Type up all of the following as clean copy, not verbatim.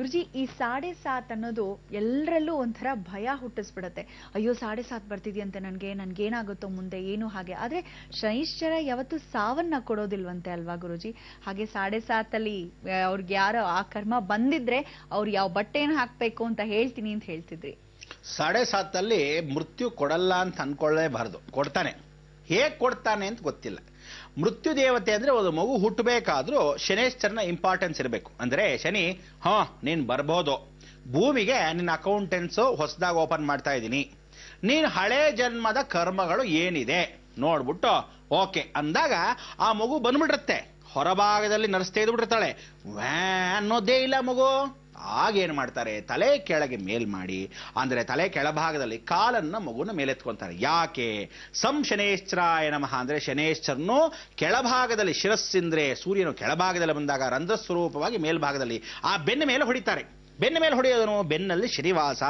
ಗುರುಜಿ, ಈ 7.5 ಅನ್ನೋದು ಎಲ್ಲರಲ್ಲೂ ಒಂಥರ ಭಯ ಹುಟ್ಟಿಸ್ಬಿಡತ್ತೆ. ಅಯ್ಯೋ 7.5 ಬರ್ತಿದ್ಯಂತೆ, ನನ್ಗೇನಾಗುತ್ತೋ ಮುಂದೆ ಏನು ಹಾಗೆ. ಆದ್ರೆ ಶನೈಶ್ಚರ ಯಾವತ್ತು ಸಾವನ್ನ ಕೊಡೋದಿಲ್ವಂತೆ ಅಲ್ವಾ ಗುರುಜಿ? ಹಾಗೆ 7.5 ಅವ್ರಿಗೆ ಯಾರೋ ಆ ಕರ್ಮ ಬಂದಿದ್ರೆ ಅವ್ರು ಯಾವ ಬಟ್ಟೆನ ಹಾಕ್ಬೇಕು ಅಂತ ಹೇಳ್ತೀನಿ ಅಂತ ಹೇಳ್ತಿದ್ರಿ. 7.5 ಮೃತ್ಯು ಕೊಡಲ್ಲ ಅಂತ ಅನ್ಕೊಳ್ಳೇಬಾರದು. ಕೊಡ್ತಾನೆ. ಹೇಗ್ ಕೊಡ್ತಾನೆ ಅಂತ ಗೊತ್ತಿಲ್ಲ. ಮೃತ್ಯು ದೇವತೆ ಅಂದ್ರೆ ಒಂದು ಮಗು ಹುಟ್ಟಬೇಕಾದ್ರೂ ಶನೇಶ್ಚರನ ಇಂಪಾರ್ಟೆನ್ಸ್ ಇರಬೇಕು. ಅಂದ್ರೆ ಶನಿ, ನೀನ್ ಬರ್ಬೋದು, ಭೂಮಿಗೆ ನಿನ್ನ ಅಕೌಂಟೆನ್ಸ್ ಹೊಸದಾಗಿ ಓಪನ್ ಮಾಡ್ತಾ ಇದ್ದೀನಿ, ನೀನ್ ಹಳೆ ಜನ್ಮದ ಕರ್ಮಗಳು ಏನಿದೆ ನೋಡ್ಬಿಟ್ಟು ಓಕೆ ಅಂದಾಗ ಆ ಮಗು ಬಂದ್ಬಿಟ್ಟಿರುತ್ತೆ. ಹೊರಭಾಗದಲ್ಲಿ ನರ್ಸ್ತಾ ಇದ್ಬಿಟ್ಟಿರ್ತಾಳೆ, ವ್ಯಾ ಅನ್ನೋದೇ ಇಲ್ಲ ಮಗು. ಆಗೇನ್ ಮಾಡ್ತಾರೆ, ತಲೆ ಕೆಳಗೆ ಮೇಲ್ ಮಾಡಿ, ಅಂದ್ರೆ ತಲೆ ಕೆಳಭಾಗದಲ್ಲಿ ಕಾಲನ್ನ ಮಗುನ ಮೇಲೆತ್ಕೊಂತಾರೆ. ಯಾಕೆ? ಶನೇಶ್ಚರಾಯ ನಮಃ ಅಂದ್ರೆ ಶನೇಶ್ಚರನು ಕೆಳಭಾಗದಲ್ಲಿ ಶಿರಸ್ಸಿಂದ್ರೆ ಸೂರ್ಯನು ಕೆಳಭಾಗದಲ್ಲಿ ಬಂದಾಗ ರಂಧ್ರ ಸ್ವರೂಪವಾಗಿ ಮೇಲ್ಭಾಗದಲ್ಲಿ ಆ ಬೆನ್ನ ಮೇಲೆ ಹೊಡಿತಾರೆ. ಬೆನ್ನ ಮೇಲೆ ಹೊಡೆಯೋದನು ಬೆನ್ನಲ್ಲಿ ಶ್ರೀನಿವಾಸ.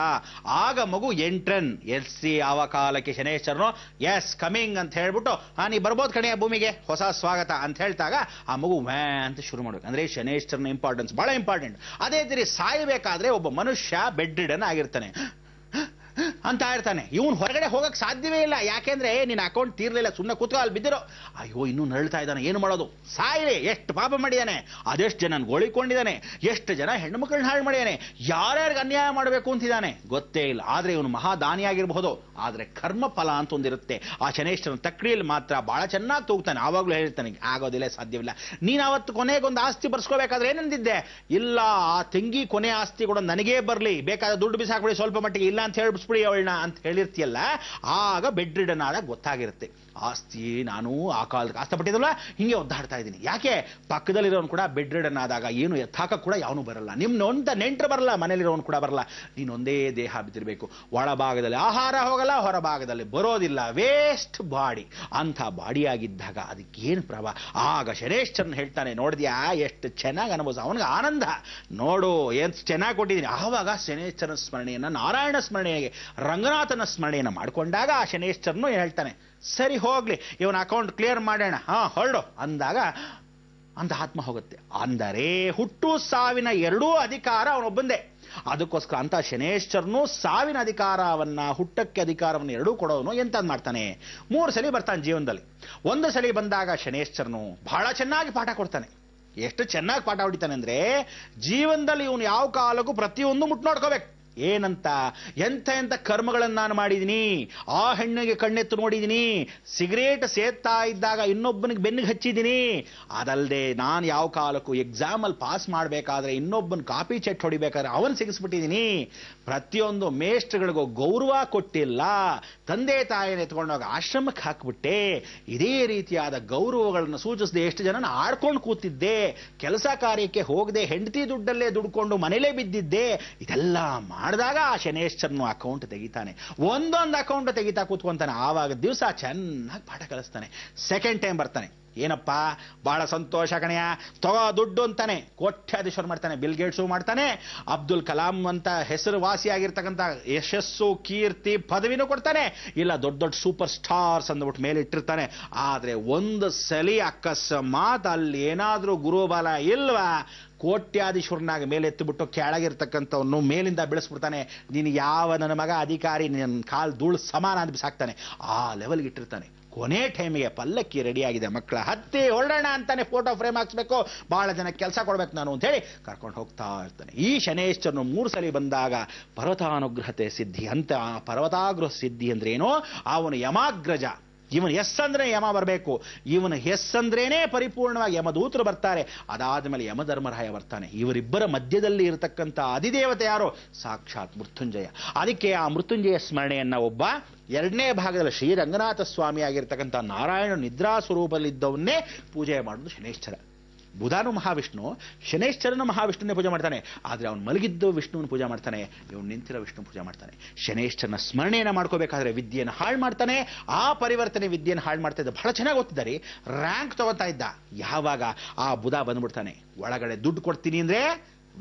ಆಗ ಮಗು ಎಂಟ್ರನ್ ಎಲ್ಸಿ ಆವ ಕಾಲಕ್ಕೆ ಶನೇಶ್ವರನು ಎಸ್ ಕಮಿಂಗ್ ಅಂತ ಹೇಳ್ಬಿಟ್ಟು ನೀ ಬರ್ಬೋದು ಕಣೆಯ ಭೂಮಿಗೆ, ಹೊಸ ಸ್ವಾಗತ ಅಂತ ಹೇಳ್ತಾಗ ಆ ಮಗು ವ್ಯಾ ಅಂತ ಶುರು ಮಾಡ್ಬೇಕು. ಅಂದ್ರೆ ಶನೇಶ್ವರನ ಇಂಪಾರ್ಟೆನ್ಸ್ ಬಹಳ ಇಂಪಾರ್ಟೆಂಟ್. ಅದೇ ರೀತಿ ಸಾಯಬೇಕಾದ್ರೆ ಒಬ್ಬ ಮನುಷ್ಯ ಬೆಡ್ ರಿಡನ್ ಆಗಿರ್ತಾನೆ ಅಂತ ಇರ್ತಾನೆ. ಇವನು ಹೊರಗಡೆ ಹೋಗಕ್ ಸಾಧ್ಯವೇ ಇಲ್ಲ. ಯಾಕೆಂದ್ರೆ ನಿನ್ನ ಅಕೌಂಟ್ ತೀರ್ಲಿಲ್ಲ, ಸುಮ್ಮನೆ ಕೂತ್ಕೋ ಅಲ್ಲಿ ಬಿದ್ದಿರೋ. ಅಯ್ಯೋ ಇನ್ನೂ ನಳ್ತಾ ಇದ್ದಾನೆ, ಏನು ಮಾಡೋದು? ಸಾಯಿಲೆ. ಎಷ್ಟು ಪಾಪ ಮಾಡಿದಾನೆ, ಅದೆಷ್ಟು ಜನ ಗೋಳಿಕೊಂಡಿದ್ದಾನೆ, ಎಷ್ಟು ಜನ ಹೆಣ್ಣು ಮಕ್ಕಳನ್ನ ಹಾಳು ಮಾಡಿದಾನೆ, ಯಾರ್ಯಾರಿಗೆ ಅನ್ಯಾಯ ಮಾಡಬೇಕು ಅಂತಿದ್ದಾನೆ ಗೊತ್ತೇ ಇಲ್ಲ. ಆದ್ರೆ ಇವನು ಮಹಾದಾನಿಯಾಗಿರಬಹುದು, ಆದ್ರೆ ಕರ್ಮ ಫಲ ಅಂತ ಒಂದಿರುತ್ತೆ. ಆ ಶನೇಶ್ವರನ ತಕ್ರಿಯಲ್ಲಿ ಮಾತ್ರ ಬಹಳ ಚೆನ್ನಾಗಿ ತೂಗ್ತಾನೆ. ಆವಾಗ್ಲೂ ಹೇಳ್ತಾನೆ ಆಗೋದಿಲ್ಲ, ಸಾಧ್ಯವಿಲ್ಲ. ನೀನ್ ಅವತ್ತು ಕೊನೆಗೊಂದು ಆಸ್ತಿ ಬರ್ಸ್ಕೋಬೇಕಾದ್ರೆ ಏನಂದಿದ್ದೆ? ಇಲ್ಲ, ಆ ತಂಗಿ ಕೊನೆ ಆಸ್ತಿ ಕೂಡ ನನಗೇ ಬರ್ಲಿ, ಬೇಕಾದ ದುಡ್ಡು ಬಿಸಾಕ್ಬಿಡಿ ಸ್ವಲ್ಪ ಮಟ್ಟಿಗೆ, ಇಲ್ಲ ಅಂತ ಹೇಳ್ಬಿಸ್ಬಿಡಿ ಅವಳನ್ನ ಅಂತ ಹೇಳಿರ್ತಿಯಲ್ಲ. ಆಗ ಬೆಡ್ ರಿಡನ್ ಆದಾಗ ಗೊತ್ತಾಗಿರುತ್ತೆ, ಆಸ್ತಿ ನಾನು ಆ ಕಾಲಕ್ಕೆ ಕಷ್ಟಪಟ್ಟಿದ್ದಲ್ಲ ಹಿಂಗೆ ಒದ್ದಾಡ್ತಾ ಇದ್ದೀನಿ. ಯಾಕೆ? ಪಕ್ಕದಲ್ಲಿರೋನು ಕೂಡ ಬೆಡ್ ರಿಡನ್ ಆದಾಗ ಏನು ಎತ್ತಾಕ ಕೂಡ ಯಾವನು ಬರಲ್ಲ, ನಿಮ್ನೊಂದ ನೆಂಟರು ಬರಲ್ಲ, ಮನೇಲಿರೋನು ಕೂಡ ಬರಲ್ಲ, ನೀನೊಂದೇ ದೇಹ ಬಿದ್ದಿರಬೇಕು. ಒಳಭಾಗದಲ್ಲಿ ಆಹಾರ ಹೋಗಲ್ಲ, ಹೊರಭಾಗದಲ್ಲಿ ಬರೋದಿಲ್ಲ, ವೇಸ್ಟ್ ಬಾಡಿ. ಅಂಥ ಬಾಡಿಯಾಗಿದ್ದಾಗ ಅದಕ್ಕೇನು ಪ್ರಭಾವ? ಆಗ ಶನೇಶ್ವರನ್ ಹೇಳ್ತಾನೆ, ನೋಡಿದ್ಯಾ ಎಷ್ಟು ಚೆನ್ನಾಗಿ ಅನುಭವಿಸ, ಅವನಿಗೆ ಆನಂದ ನೋಡು ಎಷ್ಟು ಚೆನ್ನಾಗಿ ಕೊಟ್ಟಿದ್ದೀನಿ. ಆವಾಗ ಶನೇಶ್ವರನ ಸ್ಮರಣೆಯನ್ನ, ನಾರಾಯಣ ಸ್ಮರಣೆಗೆ, ರಂಗನಾಥನ ಸ್ಮರಣೆಯನ್ನು ಮಾಡಿಕೊಂಡಾಗ ಆ ಶನೇಶ್ವರನು ಹೇಳ್ತಾನೆ, ಸರಿ ಹೋಗ್ಲಿ ಇವನ ಅಕೌಂಟ್ ಕ್ಲಿಯರ್ ಮಾಡೋಣ, ಹೊರಡು ಅಂದಾಗ ಅಂತ ಆತ್ಮ ಹೋಗುತ್ತೆ. ಅಂದರೆ ಹುಟ್ಟು ಸಾವಿನ ಎರಡೂ ಅಧಿಕಾರ ಅವನೊಬ್ಬಂದೇ. ಅದಕ್ಕೋಸ್ಕರ ಅಂತ ಶನೇಶ್ವರನು ಸಾವಿನ ಅಧಿಕಾರವನ್ನ, ಹುಟ್ಟಕ್ಕೆ ಅಧಿಕಾರವನ್ನು ಎರಡೂ ಕೊಡೋನು ಎಂತಂದ್ ಮಾಡ್ತಾನೆ, 3 ಸಲ ಬರ್ತಾನೆ ಜೀವನದಲ್ಲಿ. ಒಂದು ಸಲ ಬಂದಾಗ ಶನೇಶ್ವರನು ಬಹಳ ಚೆನ್ನಾಗಿ ಪಾಠ ಕೊಡ್ತಾನೆ. ಎಷ್ಟು ಚೆನ್ನಾಗಿ ಪಾಠ ಹೊಡಿತಾನೆ ಅಂದ್ರೆ, ಜೀವನದಲ್ಲಿ ಇವನು ಯಾವ ಕಾಲಕ್ಕೂ ಪ್ರತಿಯೊಂದು ಮುಟ್ಟು ನೋಡ್ಕೋಬೇಕು. ಏನಂತ? ಎಂಥ ಕರ್ಮಗಳನ್ನು ನಾನು ಮಾಡಿದ್ದೀನಿ, ಆ ಹೆಣ್ಣಿಗೆ ಕಣ್ಣೆತ್ತು ನೋಡಿದ್ದೀನಿ, ಸಿಗರೇಟ್ ಸೇದ್ತಾ ಇದ್ದಾಗ ಇನ್ನೊಬ್ಬನಿಗೆ ಬೆನ್ನಿಗೆ ಹಚ್ಚಿದ್ದೀನಿ, ಅದಲ್ಲದೆ ನಾನು ಯಾವ ಕಾಲಕ್ಕೂ ಎಕ್ಸಾಮಲ್ಲಿ ಪಾಸ್ ಮಾಡಬೇಕಾದ್ರೆ ಇನ್ನೊಬ್ಬನ ಕಾಪಿ ಚೆಟ್ ಹೊಡಿಬೇಕಾದ್ರೆ ಅವನ್ ಸಿಗಿಸ್ಬಿಟ್ಟಿದ್ದೀನಿ, ಪ್ರತಿಯೊಂದು ಮೇಷ್ಟ್ರುಗಳಿಗೂ ಗೌರವ ಕೊಟ್ಟಿಲ್ಲ, ತಂದೆ ತಾಯಿನ ಎತ್ಕೊಂಡೋಗ ಆಶ್ರಮಕ್ಕೆ ಹಾಕ್ಬಿಟ್ಟೆ, ಇದೇ ರೀತಿಯಾದ ಗೌರವಗಳನ್ನು ಸೂಚಿಸದೆ ಎಷ್ಟು ಜನ ಆಡ್ಕೊಂಡು ಕೂತಿದ್ದೆ, ಕೆಲಸ ಕಾರ್ಯಕ್ಕೆ ಹೋಗದೆ ಹೆಂಡತಿ ದುಡ್ಡಲ್ಲೇ ದುಡ್ಕೊಂಡು ಮನೇಲೇ ಬಿದ್ದಿದ್ದೆ. ಇದೆಲ್ಲ ಮಾಡಿದಾಗ ಆ ಶನೇಶ್ವರನು ಅಕೌಂಟ್ ತೆಗಿತಾನೆ, ಒಂದೊಂದು ಅಕೌಂಟ್ ತೆಗಿತಾ ಕೂತ್ಕೊಂತಾನೆ. ಆವಾಗ ದಿವಸ ಚೆನ್ನಾಗಿ ಪಾಠ ಕಲಿಸ್ತಾನೆ. ಸೆಕೆಂಡ್ ಟೈಮ್ ಬರ್ತಾನೆ, ಏನಪ್ಪಾ ಬಹಳ ಸಂತೋಷ ಕಣೆಯ, ತಗೋ ದುಡ್ಡು ಅಂತಾನೆ, ಕೋಟ್ಯಾಧೀಶ್ವರ ಮಾಡ್ತಾನೆ. ಬಿಲ್ ಗೇಟ್ಸು ಮಾಡ್ತಾನೆ, ಅಬ್ದುಲ್ ಕಲಾಂ ಅಂತ ಹೆಸರುವಾಸಿಯಾಗಿರ್ತಕ್ಕಂಥ ಯಶಸ್ಸು, ಕೀರ್ತಿ, ಪದವಿನೂ ಕೊಡ್ತಾನೆ. ಇಲ್ಲ ದೊಡ್ಡ ದೊಡ್ಡ ಸೂಪರ್ ಸ್ಟಾರ್ಸ್ ಅಂದ್ಬಿಟ್ಟು ಮೇಲೆ ಇಟ್ಟಿರ್ತಾನೆ. ಆದ್ರೆ ಒಂದು ಸಲಿ ಅಕಸ್ಮಾತ್ ಅಲ್ಲಿ ಏನಾದ್ರೂ ಗುರುಬಲ ಇಲ್ವಾ, ಕೋಟ್ಯಾಧೀಶ್ವರನಾಗ ಮೇಲೆ ಎತ್ತಿಬಿಟ್ಟು ಕೆಳಗಿರ್ತಕ್ಕಂಥವನು ಮೇಲಿಂದ ಬೆಳೆಸ್ಬಿಡ್ತಾನೆ. ನೀನು ಯಾವ ನನ್ನ ಮಗ ಅಧಿಕಾರಿ, ನನ್ನ ಕಾಲು ಧೂಳು ಸಮಾನ ಅಂತ ಬಿಸಾಕ್ತಾನೆ. ಆ ಲೆವೆಲ್ಗೆ ಇಟ್ಟಿರ್ತಾನೆ. ಕೊನೆ ಟೈಮಿಗೆ ಪಲ್ಲಕ್ಕಿ ರೆಡಿಯಾಗಿದೆ, ಮಕ್ಕಳ ಹತ್ತಿ ಹೊರಡೋಣ ಅಂತಾನೆ, ಫೋಟೋ ಫ್ರೇಮ್ ಹಾಕ್ಸ್ಬೇಕು, ಬಹಳ ಜನ ಕೆಲಸ ಕೊಡ್ಬೇಕು ನಾನು ಅಂತ ಹೇಳಿ ಕರ್ಕೊಂಡು ಹೋಗ್ತಾ ಇರ್ತಾನೆ. ಈ ಶನೇಶ್ವರನು 3 ಸಲ ಬಂದಾಗ ಪರ್ವತಾನುಗ್ರಹತೆ ಸಿದ್ಧಿ ಅಂತ. ಪರ್ವತಾಗ್ರಹ ಸಿದ್ಧಿ ಅಂದ್ರೆ ಏನು? ಅವನು ಯಮಾಗ್ರಜ. ಇವನು ಎಸ್ ಅಂದ್ರೆ ಯಮ ಬರಬೇಕು, ಇವನ ಹೆಸ್ಸಂದ್ರೇನೆ ಪರಿಪೂರ್ಣವಾಗಿ ಯಮದೂತರು ಬರ್ತಾರೆ. ಅದಾದ್ಮೇಲೆ ಯಮಧರ್ಮರಾಯ ಬರ್ತಾನೆ. ಇವರಿಬ್ಬರ ಮಧ್ಯದಲ್ಲಿ ಇರತಕ್ಕಂಥ ಅಧಿದೇವತೆ ಯಾರು? ಸಾಕ್ಷಾತ್ ಮೃತ್ಯುಂಜಯ. ಅದಕ್ಕೆ ಆ ಮೃತ್ಯುಂಜಯ ಸ್ಮರಣೆಯನ್ನ ಒಬ್ಬ ಎರಡನೇ ಭಾಗದಲ್ಲಿ ಶ್ರೀರಂಗನಾಥ ಸ್ವಾಮಿ ಆಗಿರ್ತಕ್ಕಂಥ ನಾರಾಯಣ ನಿದ್ರಾ ಸ್ವರೂಪದಲ್ಲಿದ್ದವನ್ನೇ ಪೂಜೆ ಮಾಡುವುದು ಶನೇಶ್ವರ. ಬುಧನು ಮಹಾವಿಷ್ಣು, ಶನೇಶ್ವರನ ಮಹಾವಿಷ್ಣುನೇ ಪೂಜೆ ಮಾಡ್ತಾನೆ. ಆದ್ರೆ ಅವನು ಮಲಗಿದ್ದು ವಿಷ್ಣುವನ್ನ ಪೂಜೆ ಮಾಡ್ತಾನೆ, ಇವನು ನಿಂತಿರೋ ವಿಷ್ಣು ಪೂಜೆ ಮಾಡ್ತಾನೆ. ಶನೇಶ್ವರನ ಸ್ಮರಣೆಯನ್ನು ಮಾಡ್ಕೋಬೇಕಾದ್ರೆ ವಿದ್ಯೆಯನ್ನು ಹಾಳು ಮಾಡ್ತಾನೆ. ಆ ಪರಿವರ್ತನೆ ವಿದ್ಯೆಯನ್ನು ಹಾಳು ಮಾಡ್ತಾ ಇದ್ದ, ಬಹಳ ಚೆನ್ನಾಗಿ ಓದ್ತಿದ್ದಾರೆ, ರ್ಯಾಂಕ್ ತಗೋತಾ ಇದ್ದ. ಯಾವಾಗ ಆ ಬುಧ ಬಂದ್ಬಿಡ್ತಾನೆ, ಒಳಗಡೆ ದುಡ್ಡು ಕೊಡ್ತೀನಿ ಅಂದ್ರೆ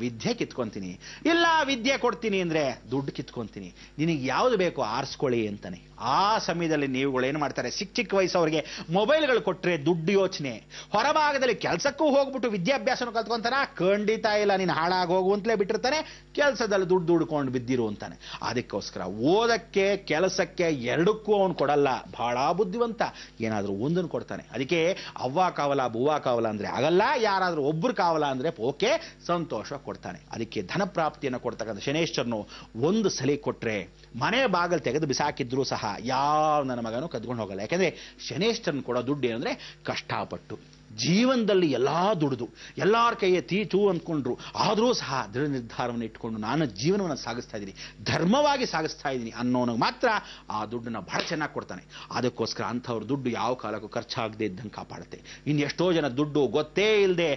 ವಿದ್ಯೆ ಕಿತ್ಕೊಂತೀನಿ, ಇಲ್ಲ ವಿದ್ಯೆ ಕೊಡ್ತೀನಿ ಅಂದ್ರೆ ದುಡ್ಡು ಕಿತ್ಕೊಂತೀನಿ, ನಿನಗೆ ಯಾವ್ದು ಬೇಕೋ ಆರಿಸ್ಕೊಳ್ಳಿ ಅಂತಾನೆ. ಆ ಸಮಯದಲ್ಲಿ ನೀವುಗಳು ಏನು ಮಾಡ್ತಾರೆ, ಚಿಕ್ಕ ಚಿಕ್ಕ ವಯಸ್ಸವ್ರಿಗೆ ಮೊಬೈಲ್ಗಳು ಕೊಟ್ರೆ ದುಡ್ಡು ಯೋಚನೆ, ಹೊರಭಾಗದಲ್ಲಿ ಕೆಲಸಕ್ಕೂ ಹೋಗ್ಬಿಟ್ಟು ವಿದ್ಯಾಭ್ಯಾಸನ ಕಲ್ತ್ಕೊಂತಾನ, ಖಂಡಿತ ಇಲ್ಲ ನೀನು ಹಾಳಾಗಿ ಹೋಗುವಂತಲೇ ಬಿಟ್ಟಿರ್ತಾನೆ, ಕೆಲಸದಲ್ಲಿ ದುಡ್ಡು ದುಡ್ಕೊಂಡು ಬಿದ್ದಿರು ಅಂತಾನೆ. ಅದಕ್ಕೋಸ್ಕರ ಓದಕ್ಕೆ ಕೆಲಸಕ್ಕೆ ಎರಡಕ್ಕೂ ಅವನು ಕೊಡಲ್ಲ, ಬಹಳ ಬುದ್ಧಿವಂತ, ಏನಾದ್ರೂ ಒಂದನ್ನು ಕೊಡ್ತಾನೆ. ಅದಕ್ಕೆ ಅವ್ವ ಕಾವಲ ಬುವ್ವ ಕಾವಲ ಅಂದ್ರೆ ಆಗಲ್ಲ, ಯಾರಾದ್ರೂ ಒಬ್ರು ಕಾವಲ ಅಂದ್ರೆ ಓಕೆ, ಸಂತೋಷ ಕೊಡ್ತಾನೆ. ಅದಕ್ಕೆ ಧನ ಪ್ರಾಪ್ತಿಯನ್ನು ಕೊಡ್ತಕ್ಕಂಥ ಶನೇಶ್ವರನು ಒಂದು ಸಲ ಕೊಟ್ರೆ ಮನೆ ಬಾಗಿಲು ತೆಗೆದು ಬಿಸಾಕಿದ್ರು ಸಹ ಯಾವ ನನ್ನ ಮಗನೂ ಕದ್ಕೊಂಡು ಹೋಗಲ್ಲ. ಯಾಕಂದ್ರೆ ಶನೇಶ್ವರನ್ ಕೊಡೋ ದುಡ್ಡು ಏನಂದ್ರೆ ಕಷ್ಟಪಟ್ಟು ಜೀವನದಲ್ಲಿ ಎಲ್ಲಾ ದುಡಿದು ಎಲ್ಲಾರ ಕೈಯೇ ತೀಟು ಅಂದ್ಕೊಂಡ್ರು ಆದರೂ ಸಹ ದೃಢ ನಿರ್ಧಾರವನ್ನು ಇಟ್ಕೊಂಡು ನಾನು ಜೀವನವನ್ನು ಸಾಗಿಸ್ತಾ ಇದ್ದೀನಿ, ಧರ್ಮವಾಗಿ ಸಾಗಿಸ್ತಾ ಇದ್ದೀನಿ ಅನ್ನೋನಿಗೆ ಮಾತ್ರ ಆ ದುಡ್ಡನ್ನ ಬಹಳ ಚೆನ್ನಾಗಿ ಕೊಡ್ತಾನೆ. ಅದಕ್ಕೋಸ್ಕರ ಅಂಥವ್ರ ದುಡ್ಡು ಯಾವ ಕಾಲಕ್ಕೂ ಖರ್ಚಾಗದೆ ಇದ್ದಂಗೆ ಕಾಪಾಡುತ್ತೆ. ಇನ್ನು ಎಷ್ಟೋ ಜನ ದುಡ್ಡು ಗೊತ್ತೇ ಇಲ್ಲದೆ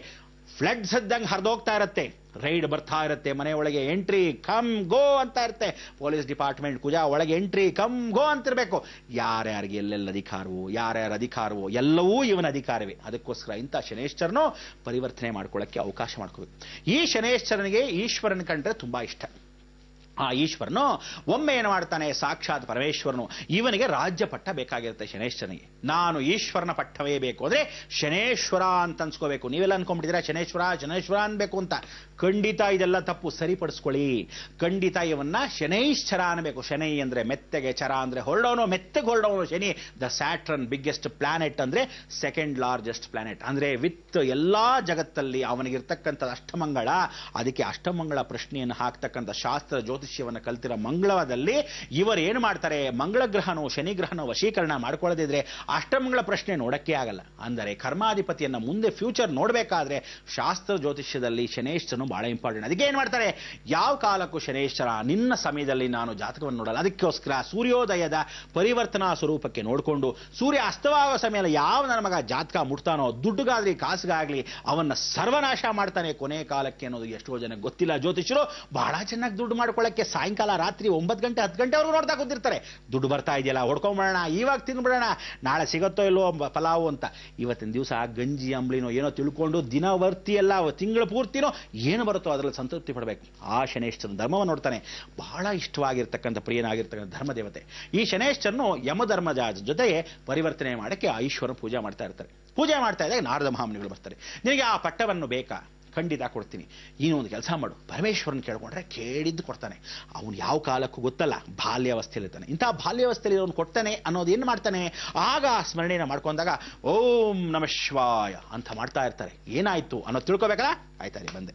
ಫ್ಲಡ್ಸ್ ಇದ್ದಂಗೆ ಹರಿದೋಗ್ತಾ ಇರತ್ತೆ, ರೈಡ್ ಬರ್ತಾ ಇರುತ್ತೆ, ಮನೆ ಒಳಗೆ ಎಂಟ್ರಿ ಕಮ್ ಗೋ ಅಂತ ಇರುತ್ತೆ, ಪೊಲೀಸ್ ಡಿಪಾರ್ಟ್ಮೆಂಟ್ ಕುಜಾ ಒಳಗೆ ಎಂಟ್ರಿ ಕಮ್ ಗೋ ಅಂತಿರ್ಬೇಕು. ಯಾರ್ಯಾರಿಗೆ ಎಲ್ಲೆಲ್ಲ ಅಧಿಕಾರವೋ ಯಾರ್ಯಾರ ಅಧಿಕಾರವೋ ಎಲ್ಲವೂ ಇವನ ಅಧಿಕಾರವೇ. ಅದಕ್ಕೋಸ್ಕರ ಇಂಥ ಶನೇಶ್ವರನು ಪರಿವರ್ತನೆ ಮಾಡ್ಕೊಳ್ಳೋಕ್ಕೆ ಅವಕಾಶ ಮಾಡ್ಕೋಬೇಕು. ಈ ಶನೇಶ್ವರನಿಗೆ ಈಶ್ವರನ ಕಂಡ್ರೆ ತುಂಬಾ ಇಷ್ಟ. ಆ ಈಶ್ವರನು ಒಮ್ಮೆ ಏನು ಮಾಡ್ತಾನೆ, ಸಾಕ್ಷಾತ್ ಪರಮೇಶ್ವರನು ಇವನಿಗೆ ರಾಜ್ಯ ಪಟ್ಟ ಬೇಕಾಗಿರುತ್ತೆ ಶನೇಶ್ವರನಿಗೆ. ನಾನು ಈಶ್ವರನ ಪಟ್ಟವೇ ಬೇಕು ಅಂದ್ರೆ ಶನೇಶ್ವರ ಅಂತ ಅನ್ಸ್ಕೋಬೇಕು. ನೀವೆಲ್ಲ ಅನ್ಕೊಂಡ್ಬಿಟ್ಟಿದ್ದೀರಾ ಶನೇಶ್ವರ ಶನೇಶ್ವರ ಅನ್ಬೇಕು ಅಂತ. ಖಂಡಿತ ಇದೆಲ್ಲ ತಪ್ಪು, ಸರಿಪಡಿಸ್ಕೊಳ್ಳಿ. ಖಂಡಿತ ಇವನ್ನ ಶನೈಶ್ಚರ ಅನ್ಬೇಕು. ಶನೈ ಅಂದ್ರೆ ಮೆತ್ತಗೆ, ಚರ ಅಂದ್ರೆ ಹೊರಡೋನು, ಮೆತ್ತಗೆ ಹೊರಡೋನು Shani. The Saturn biggest planet ಅಂದ್ರೆ ಸೆಕೆಂಡ್ ಲಾರ್ಜೆಸ್ಟ್ ಪ್ಲಾನೆಟ್ ಅಂದ್ರೆ ವಿತ್ ಎಲ್ಲಾ ಜಗತ್ತಲ್ಲಿ ಅವನಿಗಿರ್ತಕ್ಕಂಥ ಅಷ್ಟಮಂಗಳ. ಅದಕ್ಕೆ ಅಷ್ಟಮಂಗಳ ಪ್ರಶ್ನೆಯನ್ನು ಹಾಕ್ತಕ್ಕಂಥ ಶಾಸ್ತ್ರ ಜ್ಯೋತಿಷ್ಯವನ್ನು ಕಲ್ತಿರೋ ಮಂಗಳವಾದಲ್ಲಿ ಇವರು ಏನು ಮಾಡ್ತಾರೆ, ಮಂಗಳ ಗ್ರಹನೋ ಶನಿ ಗ್ರಹನೋ ವಶೀಕರಣ ಮಾಡ್ಕೊಳ್ಳದಿದ್ರೆ ಅಷ್ಟಮಂಗಳ ಪ್ರಶ್ನೆ ನೋಡಕ್ಕೆ ಆಗಲ್ಲ. ಅಂದರೆ ಕರ್ಮಾಧಿಪತಿಯನ್ನ ಮುಂದೆ ಫ್ಯೂಚರ್ ನೋಡಬೇಕಾದ್ರೆ ಶಾಸ್ತ್ರ ಜ್ಯೋತಿಷ್ಯದಲ್ಲಿ ಶನೇಶ್ವರನು ಬಹಳ ಇಂಪಾರ್ಟೆಂಟ್. ಅದಕ್ಕೆ ಏನ್ ಮಾಡ್ತಾರೆ, ಯಾವ ಕಾಲಕ್ಕೂ ಶನೇಶ್ವರ ನಿನ್ನ ಸಮಯದಲ್ಲಿ ನಾನು ಜಾತಕವನ್ನು ನೋಡಲ್ಲ. ಅದಕ್ಕೋಸ್ಕರ ಸೂರ್ಯೋದಯದ ಪರಿವರ್ತನಾ ಸ್ವರೂಪಕ್ಕೆ ನೋಡಿಕೊಂಡು ಸೂರ್ಯ ಅಸ್ತವಾಗುವ ಸಮಯ ಯಾವ ನನ್ನ ಮಗ ಜಾತಕ ಮುಟ್ತಾನೋ, ದುಡ್ಡುಗಾಗ್ಲಿ ಕಾಸಿಗಾಗ್ಲಿ ಅವನ್ನ ಸರ್ವನಾಶ ಮಾಡ್ತಾನೆ ಕೊನೆ ಕಾಲಕ್ಕೆ ಅನ್ನೋದು ಎಷ್ಟೋ ಜನಕ್ಕೆ ಗೊತ್ತಿಲ್ಲ. ಜ್ಯೋತಿಷರು ಬಹಳ ಚೆನ್ನಾಗಿ ದುಡ್ಡು ಮಾಡ್ಕೊಳ್ಳಕ್ಕೆ ಸಾಯಂಕಾಲ ರಾತ್ರಿ 9 ಗಂಟೆ 10 ಗಂಟೆವರೆಗೂ ನೋಡ್ತಾ ಕೂತಿರ್ತಾರೆ. ದುಡ್ಡು ಬರ್ತಾ ಇದೆಯಲ್ಲ ಹೊಡ್ಕೊಂಡ್ಬಿಡೋಣ, ಇವಾಗ ತಿನ್ಬಿಡೋಣ, ನಾಳೆ ಸಿಗತ್ತೋ ಇಲ್ಲೋ ಪಲಾವು ಅಂತ. ಇವತ್ತಿನ ದಿವಸ ಗಂಜಿ ಅಂಬ್ಳಿನೋ ಏನೋ ತಿಳ್ಕೊಂಡು ದಿನವರ್ತಿ ಎಲ್ಲ ತಿಂಗಳ ಪೂರ್ತಿನೋ ಏನು ಬರುತ್ತೋ ಅದರಲ್ಲಿ ಸಂತೃಪ್ತಿ ಪಡಬೇಕು. ಆ ಶನೇಶ್ವರನ ಧರ್ಮವನ್ನು ನೋಡ್ತಾನೆ. ಬಹಳ ಇಷ್ಟವಾಗಿರ್ತಕ್ಕಂಥ ಪ್ರಿಯನಾಗಿರ್ತಕ್ಕಂಥ ಧರ್ಮದೇವತೆ. ಈ ಶನೇಶ್ವರನು ಯಮಧರ್ಮದ ಜೊತೆಗೆ ಪರಿವರ್ತನೆ ಮಾಡಕ್ಕೆ ಆ ಈಶ್ವರನ ಪೂಜೆ ಮಾಡ್ತಾ ಇರ್ತಾರೆ. ಪೂಜೆ ಮಾಡ್ತಾ ಇದ್ದಾಗ ನಾರದ ಮಹಾಮುನಿಗಳು ಬರ್ತಾರೆ. ನಿನಗೆ ಆ ಪಟ್ಟವನ್ನು ಬೇಕಾ? ಖಂಡಿತ ಕೊಡ್ತೀನಿ. ನೀನು ಒಂದು ಕೆಲಸ ಮಾಡು, ಪರಮೇಶ್ವರನ್ ಕೇಳ್ಕೊಂಡ್ರೆ ಕೇಳಿದ್ದು ಕೊಡ್ತಾನೆ. ಅವನು ಯಾವ ಕಾಲಕ್ಕೂ ಗೊತ್ತಲ್ಲ, ಬಾಲ್ಯಾವಸ್ಥೆಯಲ್ಲಿರ್ತಾನೆ. ಇಂಥ ಬಾಲ್ಯಾವಸ್ಥೆಯಲ್ಲಿ ಅವನು ಕೊಡ್ತಾನೆ ಅನ್ನೋದು ಏನು ಮಾಡ್ತಾನೆ, ಆಗ ಸ್ಮರಣೆಯನ್ನು ಮಾಡ್ಕೊಂಡಾಗ ಓಂ ನಮಃ ಶಿವಾಯ ಅಂತ ಮಾಡ್ತಾ ಇರ್ತಾರೆ. ಏನಾಯ್ತು ಅನ್ನೋದು ತಿಳ್ಕೊಬೇಕಲ್ಲ. ಆಯ್ತಾ ಬಂದೆ.